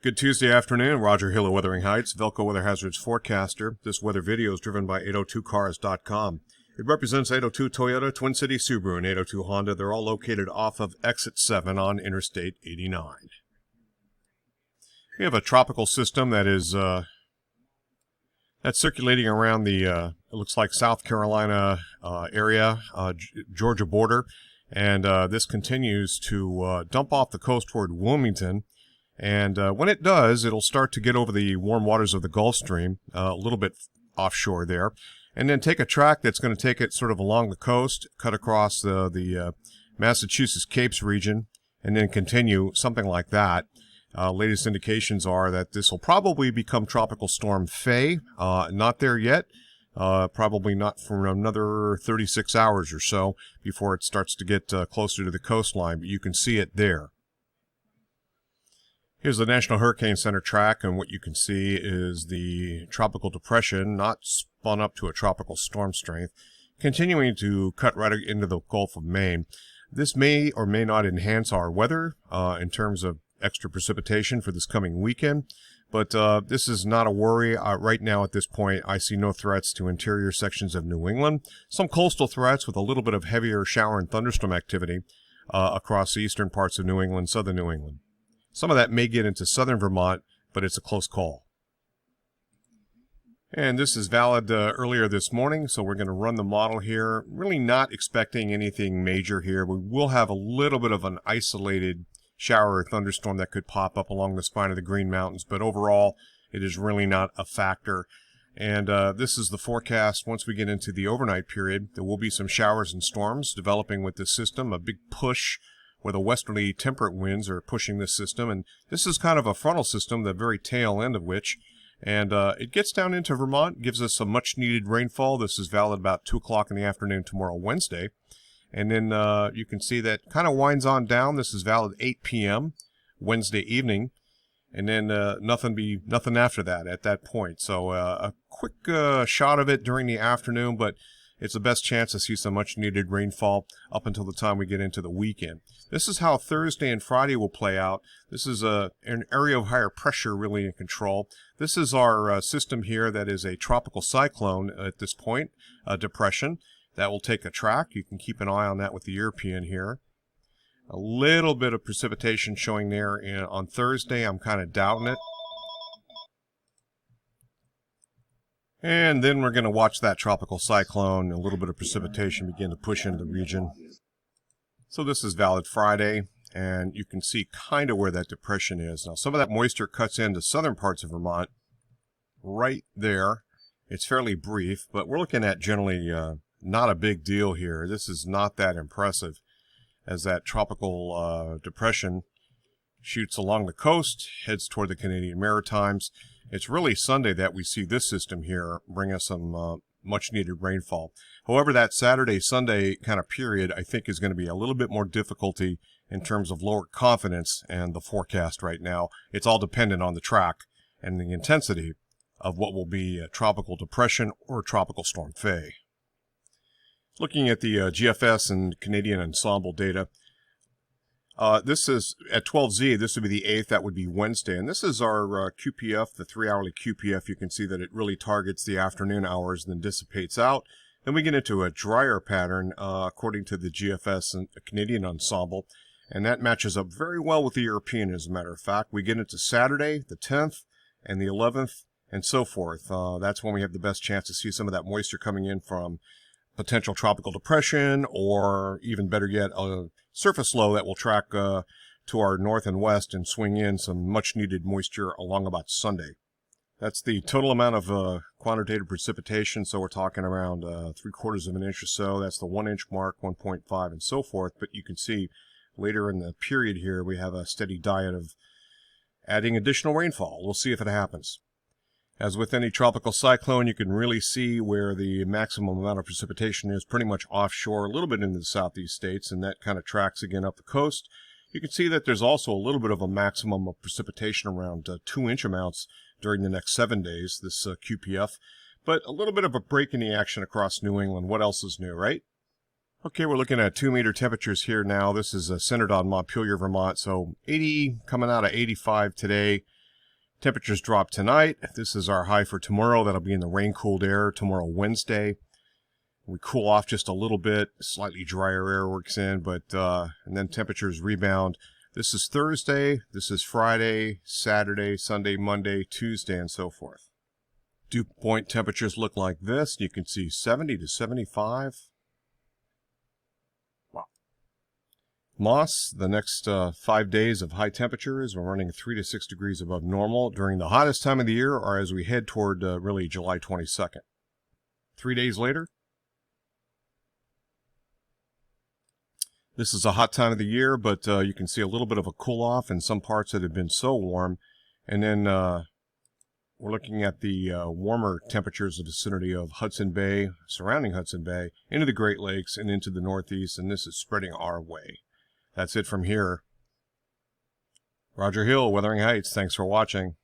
Good Tuesday afternoon. Roger Hill of Weathering Heights, VELCO Weather Hazards Forecaster. This weather video is driven by 802cars.com. It represents 802 Toyota, Twin City Subaru, and 802 Honda. They're all located off of Exit 7 on Interstate 89. We have a tropical system that is that's circulating around the, it looks like South Carolina area, Georgia border, and this continues to dump off the coast toward Wilmington. And when it does, it'll start to get over the warm waters of the Gulf Stream, a little bit offshore there, and then take a track that's going to take it sort of along the coast, cut across the Massachusetts Capes region, and then continue something like that. Latest indications are that this will probably become Tropical Storm Faye. Not there yet. Probably not for another 36 hours or so before it starts to get closer to the coastline, but you can see it there. Here's the National Hurricane Center track, and what you can see is the tropical depression, not spun up to a tropical storm strength, continuing to cut right into the Gulf of Maine. This may or may not enhance our weather in terms of extra precipitation for this coming weekend, but this is not a worry. Right now at this point, I see no threats to interior sections of New England. Some coastal threats with a little bit of heavier shower and thunderstorm activity across the eastern parts of New England, southern New England. Some of that may get into southern Vermont, but it's a close call. And this is valid earlier this morning, so we're going to run the model here. Really not expecting anything major here. We will have a little bit of an isolated shower or thunderstorm that could pop up along the spine of the Green Mountains, but overall, it is really not a factor. And this is the forecast. Once we get into the overnight period, there will be some showers and storms developing with this system, a big push where the westerly temperate winds are pushing this system, and this is kind of a frontal system, the very tail end of which, and it gets down into Vermont, gives us some much-needed rainfall. This is valid about 2 o'clock in the afternoon tomorrow, Wednesday, and then you can see that kind of winds on down. This is valid 8 p.m. Wednesday evening, and then nothing after that at that point. So a quick shot of it during the afternoon, but it's the best chance to see some much-needed rainfall up until the time we get into the weekend. This is how Thursday and Friday will play out. This is an area of higher pressure really in control. This is our system here that is a tropical cyclone at this point, a depression. That will take a track. You can keep an eye on that with the European here. A little bit of precipitation showing there on Thursday. I'm kind of doubting it. And then we're going to watch that tropical cyclone, a little bit of precipitation begin to push into the region. So this is valid Friday, and you can see kind of where that depression is. Now, some of that moisture cuts into southern parts of Vermont, right there. It's fairly brief, but we're looking at generally not a big deal here. This is not that impressive as that tropical depression shoots along the coast, heads toward the Canadian Maritimes. It's really Sunday that we see this system here bring us some much-needed rainfall. However, that Saturday-Sunday kind of period, I think, is going to be a little bit more difficulty in terms of lower confidence and the forecast right now. It's all dependent on the track and the intensity of what will be a tropical depression or tropical storm Faye. Looking at the GFS and Canadian ensemble data, this is at 12Z, this would be the 8th, that would be Wednesday, and this is our QPF, the 3-hourly QPF. You can see that it really targets the afternoon hours and then dissipates out. Then we get into a drier pattern according to the GFS and Canadian ensemble, and that matches up very well with the European, as a matter of fact. We get into Saturday, the 10th, and the 11th, and so forth. That's when we have the best chance to see some of that moisture coming in from potential tropical depression, or even better yet, a surface low that will track to our north and west and swing in some much-needed moisture along about Sunday. That's the total amount of quantitative precipitation, so we're talking around 3/4 of an inch or so. That's the 1 inch mark, 1.5, and so forth. But you can see later in the period here, we have a steady diet of adding additional rainfall. We'll see if it happens. As with any tropical cyclone, you can really see where the maximum amount of precipitation is pretty much offshore, a little bit into the southeast states, and that kind of tracks again up the coast. You can see that there's also a little bit of a maximum of precipitation around 2-inch amounts during the next 7 days, this QPF, but a little bit of a break in the action across New England. What else is new, right? Okay, we're looking at 2-meter temperatures here now. This is centered on Montpelier, Vermont, so 80 coming out of 85 today. Temperatures drop tonight. This is our high for tomorrow. That'll be in the rain-cooled air tomorrow, Wednesday. We cool off just a little bit. Slightly drier air works in, but and then temperatures rebound. This is Thursday. This is Friday, Saturday, Sunday, Monday, Tuesday, and so forth. Dew point temperatures look like this. You can see 70 to 75. Wow. Moss, the next 5 days of high temperatures. We're running 3 to 6 degrees above normal during the hottest time of the year, or as we head toward really July 22nd. 3 days later, this is a hot time of the year, but you can see a little bit of a cool-off in some parts that have been so warm. And then we're looking at the warmer temperatures in the vicinity of Hudson Bay, surrounding Hudson Bay, into the Great Lakes and into the Northeast, and this is spreading our way. That's it from here. Roger Hill, Wuthering Heights. Thanks for watching.